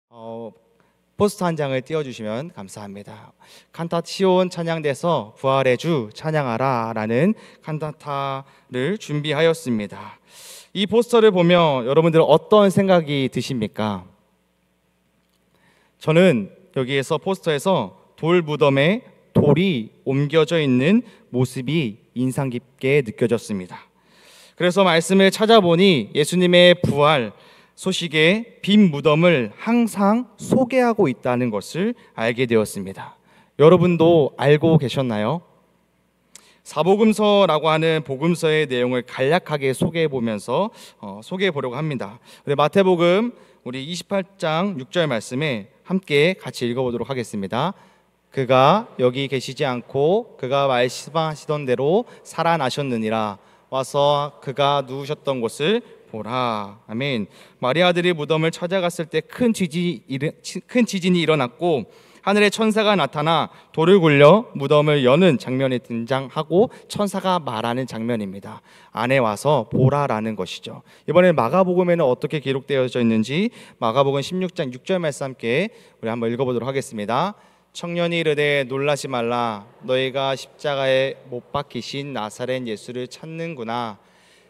어, 포스터 한 장을 띄워주시면 감사합니다. 칸타티온 찬양대서 부활의 주 찬양하라 라는 칸타타를 준비하였습니다. 이 포스터를 보면 여러분들 어떤 생각이 드십니까? 저는 여기에서 포스터에서 돌 무덤에 돌이 옮겨져 있는 모습이 인상 깊게 느껴졌습니다. 그래서 말씀을 찾아보니 예수님의 부활 소식에 빈 무덤을 항상 소개하고 있다는 것을 알게 되었습니다. 여러분도 알고 계셨나요? 사복음서라고 하는 복음서의 내용을 간략하게 소개해 보면서 소개해 보려고 합니다. 마태복음 우리 28장 6절 말씀에 함께 같이 읽어보도록 하겠습니다. 그가 여기 계시지 않고 그가 말씀하시던 대로 살아나셨느니라. 와서 그가 누우셨던 곳을 보라. 아멘. 마리아들이 무덤을 찾아갔을 때 큰 지진이 일어났고 하늘의 천사가 나타나 돌을 굴려 무덤을 여는 장면이 등장하고 천사가 말하는 장면입니다. 안에 와서 보라라는 것이죠. 이번에 마가복음에는 어떻게 기록되어져 있는지 마가복음 16장 6절 말씀 함께 우리 한번 읽어보도록 하겠습니다. 청년이 이르되 놀라지 말라. 너희가 십자가에 못 박히신 나사렛 예수를 찾는구나.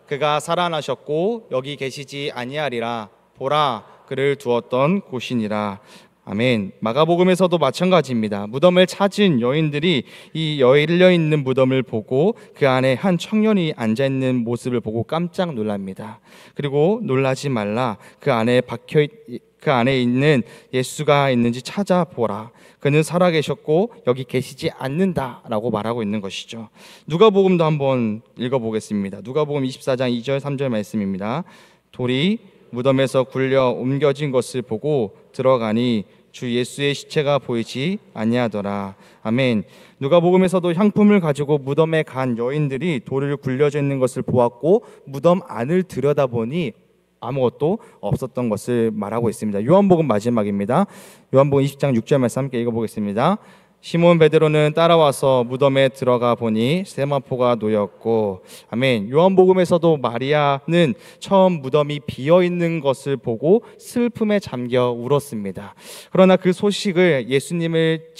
그가 살아나셨고 여기 계시지 아니하리라. 보라, 그를 두었던 곳이니라. 아멘. 마가복음에서도 마찬가지입니다. 무덤을 찾은 여인들이 이 열려 있는 무덤을 보고 그 안에 한 청년이 앉아 있는 모습을 보고 깜짝 놀랍니다. 그리고 놀라지 말라. 그 안에 있는 예수가 있는지 찾아보라. 그는 살아계셨고 여기 계시지 않는다라고 말하고 있는 것이죠. 누가복음도 한번 읽어보겠습니다. 누가복음 24장 2절 3절 말씀입니다. 돌이 무덤에서 굴려 옮겨진 것을 보고 들어가니 주 예수의 시체가 보이지 아니하더라. 아멘. 누가복음에서도 향품을 가지고 무덤에 간 여인들이 돌을 굴려져 있는 것을 보았고 무덤 안을 들여다보니 아무것도 없었던 것을 말하고 있습니다. 요한복음 마지막입니다. 요한복음 20장 6절 말씀 함께 읽어보겠습니다. 시몬 베드로는 따라와서 무덤에 들어가 보니 세마포가 놓였고, 아멘. 요한복음에서도 마리아는 처음 무덤이 비어 있는 것을 보고 슬픔에 잠겨 울었습니다. 그러나 그 소식을 예수님을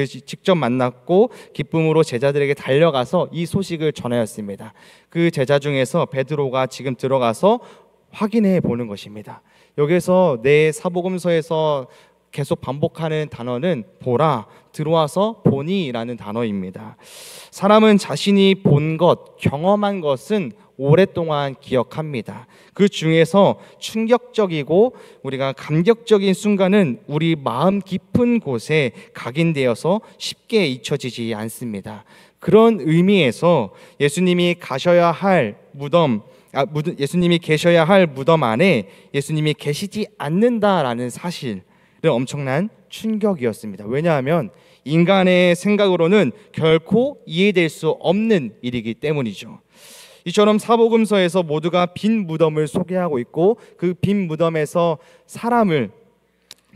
직접 만났고 기쁨으로 제자들에게 달려가서 이 소식을 전하였습니다. 그 제자 중에서 베드로가 지금 들어가서 확인해 보는 것입니다. 여기서 내 사복음서에서 계속 반복하는 단어는 보라, 들어와서 보니라는 단어입니다. 사람은 자신이 본 것, 경험한 것은 오랫동안 기억합니다. 그 중에서 충격적이고 우리가 감격적인 순간은 우리 마음 깊은 곳에 각인되어서 쉽게 잊혀지지 않습니다. 그런 의미에서 예수님이 계셔야 할 무덤 안에 예수님이 계시지 않는다라는 사실은 엄청난 충격이었습니다. 왜냐하면 인간의 생각으로는 결코 이해될 수 없는 일이기 때문이죠. 이처럼 사복음서에서 모두가 빈 무덤을 소개하고 있고 그 빈 무덤에서 사람을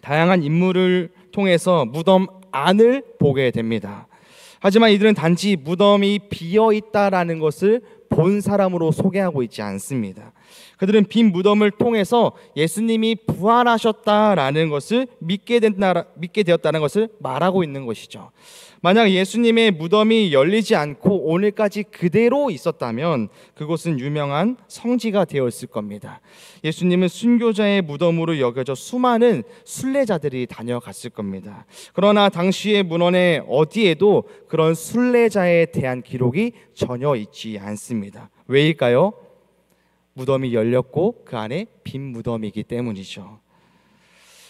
다양한 인물을 통해서 무덤 안을 보게 됩니다. 하지만 이들은 단지 무덤이 비어 있다라는 것을 본 사람으로 소개하고 있지 않습니다. 그들은 빈 무덤을 통해서 예수님이 부활하셨다라는 것을 믿게 되었다는 것을 말하고 있는 것이죠. 만약 예수님의 무덤이 열리지 않고 오늘까지 그대로 있었다면 그곳은 유명한 성지가 되었을 겁니다. 예수님은 순교자의 무덤으로 여겨져 수많은 순례자들이 다녀갔을 겁니다. 그러나 당시의 문헌에 어디에도 그런 순례자에 대한 기록이 전혀 있지 않습니다. 왜일까요? 무덤이 열렸고 그 안에 빈 무덤이기 때문이죠.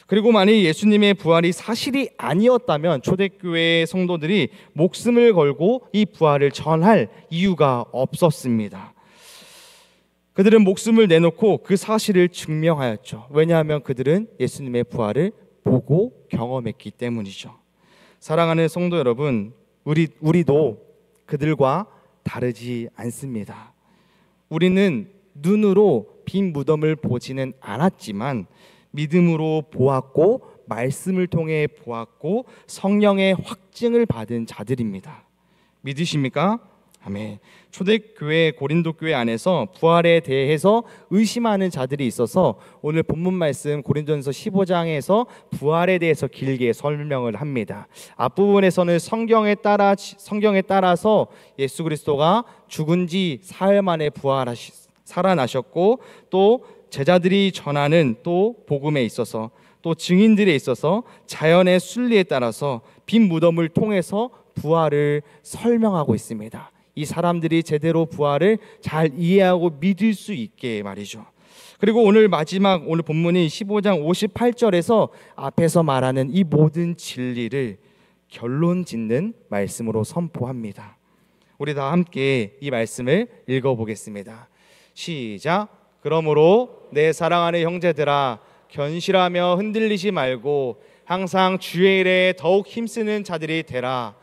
그리고 만약 예수님의 부활이 사실이 아니었다면 초대교회 성도들이 목숨을 걸고 이 부활을 전할 이유가 없었습니다. 그들은 목숨을 내놓고 그 사실을 증명하였죠. 왜냐하면 그들은 예수님의 부활을 보고 경험했기 때문이죠. 사랑하는 성도 여러분, 우리도 그들과 다르지 않습니다. 우리는 눈으로 빈 무덤을 보지는 않았지만 믿음으로 보았고 말씀을 통해 보았고 성령의 확증을 받은 자들입니다. 믿으십니까? 아멘. 초대교회 고린도 교회 안에서 부활에 대해서 의심하는 자들이 있어서 오늘 본문 말씀 고린도전서 15장에서 부활에 대해서 길게 설명을 합니다. 앞부분에서는 성경에 따라서 예수 그리스도가 죽은 지 사흘 만에 살아나셨고, 또 제자들이 전하는 또 복음에 있어서, 또 증인들에 있어서 자연의 순리에 따라서 빈 무덤을 통해서 부활을 설명하고 있습니다. 이 사람들이 제대로 부활을 잘 이해하고 믿을 수 있게 말이죠. 그리고 오늘 본문이 15장 58절에서 앞에서 말하는 이 모든 진리를 결론 짓는 말씀으로 선포합니다. 우리 다 함께 이 말씀을 읽어보겠습니다. 시작. 그러므로 내 사랑하는 형제들아, 견실하며 흔들리지 말고 항상 주의 일에 더욱 힘쓰는 자들이 되라.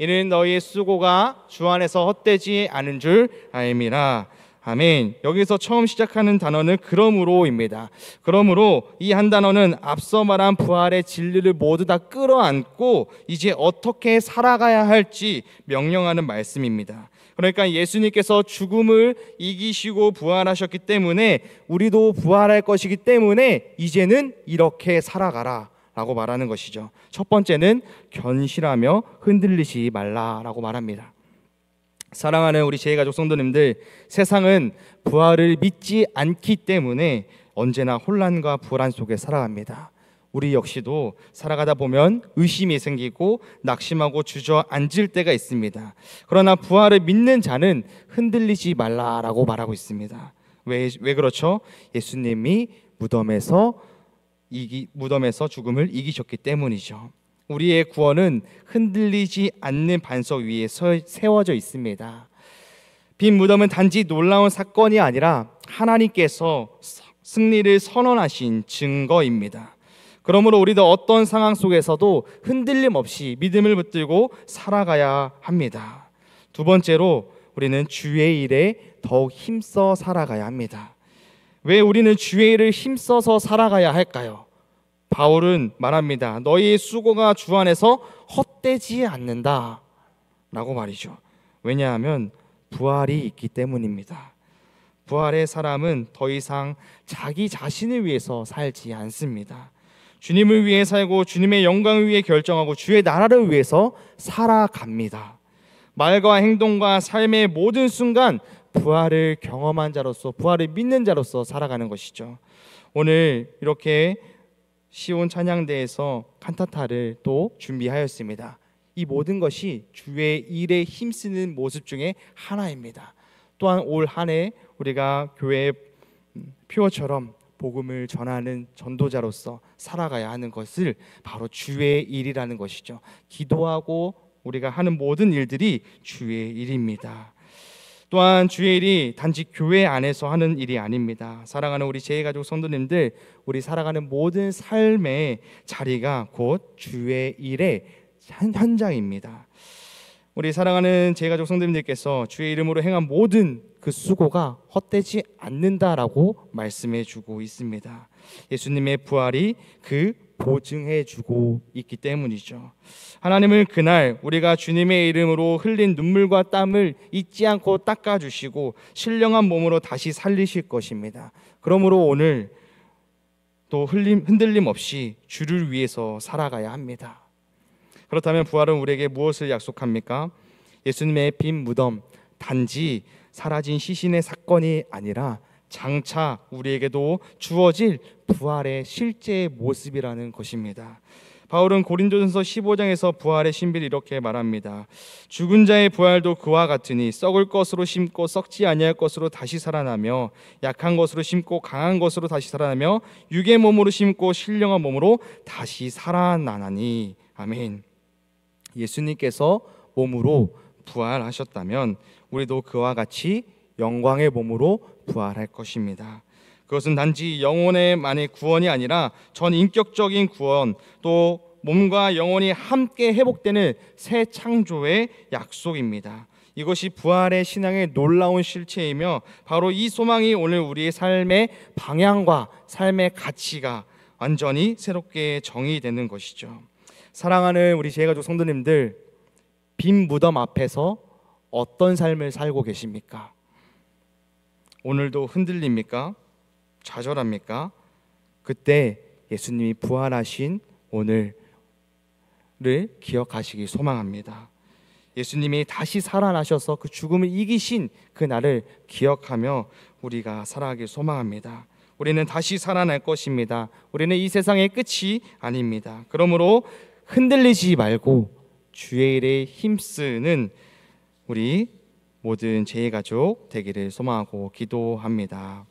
이는 너희의 수고가 주 안에서 헛되지 않은 줄 알미라. 아멘. 여기서 처음 시작하는 단어는 그러므로입니다. 그러므로 이 한 단어는 앞서 말한 부활의 진리를 모두 다 끌어안고 이제 어떻게 살아가야 할지 명령하는 말씀입니다. 그러니까 예수님께서 죽음을 이기시고 부활하셨기 때문에 우리도 부활할 것이기 때문에 이제는 이렇게 살아가라 라고 말하는 것이죠. 첫 번째는 견실하며 흔들리지 말라라고 말합니다. 사랑하는 우리 제일가족 성도님들, 세상은 부활을 믿지 않기 때문에 언제나 혼란과 불안 속에 살아갑니다. 우리 역시도 살아가다 보면 의심이 생기고 낙심하고 주저앉을 때가 있습니다. 그러나 부활을 믿는 자는 흔들리지 말라라고 말하고 있습니다. 왜 그렇죠? 예수님이 무덤에서 죽음을 이기셨기 때문이죠. 우리의 구원은 흔들리지 않는 반석 위에 세워져 있습니다. 빈 무덤은 단지 놀라운 사건이 아니라 하나님께서 승리를 선언하신 증거입니다. 그러므로 우리도 어떤 상황 속에서도 흔들림 없이 믿음을 붙들고 살아가야 합니다. 두 번째로 우리는 주의 일에 더욱 힘써 살아가야 합니다. 왜 우리는 주의 일을 힘써서 살아가야 할까요? 바울은 말합니다. 너희의 수고가 주 안에서 헛되지 않는다 라고 말이죠. 왜냐하면 부활이 있기 때문입니다. 부활의 사람은 더 이상 자기 자신을 위해서 살지 않습니다. 주님을 위해 살고 주님의 영광을 위해 결정하고 주의 나라를 위해서 살아갑니다. 말과 행동과 삶의 모든 순간 부활을 경험한 자로서, 부활을 믿는 자로서 살아가는 것이죠. 오늘 이렇게 시온 찬양대에서 칸타타를 또 준비하였습니다. 이 모든 것이 주의 일에 힘쓰는 모습 중에 하나입니다. 또한 올 한 해 우리가 교회 표어처럼 복음을 전하는 전도자로서 살아가야 하는 것을 바로 주의 일이라는 것이죠. 기도하고 우리가 하는 모든 일들이 주의 일입니다. 또한 주의 일이 단지 교회 안에서 하는 일이 아닙니다. 사랑하는 우리 제일가족 성도님들, 우리 살아가는 모든 삶의 자리가 곧 주의 일의 현장입니다. 우리 사랑하는 제일가족 성도님들께서 주의 이름으로 행한 모든 그 수고가 헛되지 않는다라고 말씀해 주고 있습니다. 예수님의 부활이 그 보증해 주고 있기 때문이죠. 하나님은 그날 우리가 주님의 이름으로 흘린 눈물과 땀을 잊지 않고 닦아주시고 신령한 몸으로 다시 살리실 것입니다. 그러므로 오늘 또 흔들림 없이 주를 위해서 살아가야 합니다. 그렇다면 부활은 우리에게 무엇을 약속합니까? 예수님의 빈 무덤, 단지 사라진 시신의 사건이 아니라 장차 우리에게도 주어질 부활의 실제 모습이라는 것입니다. 바울은 고린도전서 15장에서 부활의 신비를 이렇게 말합니다. 죽은 자의 부활도 그와 같으니 썩을 것으로 심고 썩지 아니할 것으로 다시 살아나며 약한 것으로 심고 강한 것으로 다시 살아나며 육의 몸으로 심고 신령한 몸으로 다시 살아나나니. 아멘. 예수님께서 몸으로 부활하셨다면 우리도 그와 같이 영광의 몸으로 부활할 것입니다. 그것은 단지 영혼의만의 구원이 아니라 전 인격적인 구원, 또 몸과 영혼이 함께 회복되는 새 창조의 약속입니다. 이것이 부활의 신앙의 놀라운 실체이며 바로 이 소망이 오늘 우리의 삶의 방향과 삶의 가치가 완전히 새롭게 정의되는 것이죠. 사랑하는 우리 제일가족 성도님들, 빈 무덤 앞에서 어떤 삶을 살고 계십니까? 오늘도 흔들립니까? 좌절합니까? 그때 예수님이 부활하신 오늘을 기억하시기 소망합니다. 예수님이 다시 살아나셔서 그 죽음을 이기신 그 날을 기억하며 우리가 살아가길 소망합니다. 우리는 다시 살아날 것입니다. 우리는 이 세상의 끝이 아닙니다. 그러므로 흔들리지 말고 주의 일에 힘쓰는 우리 모든 제일가족 되기를 소망하고 기도합니다.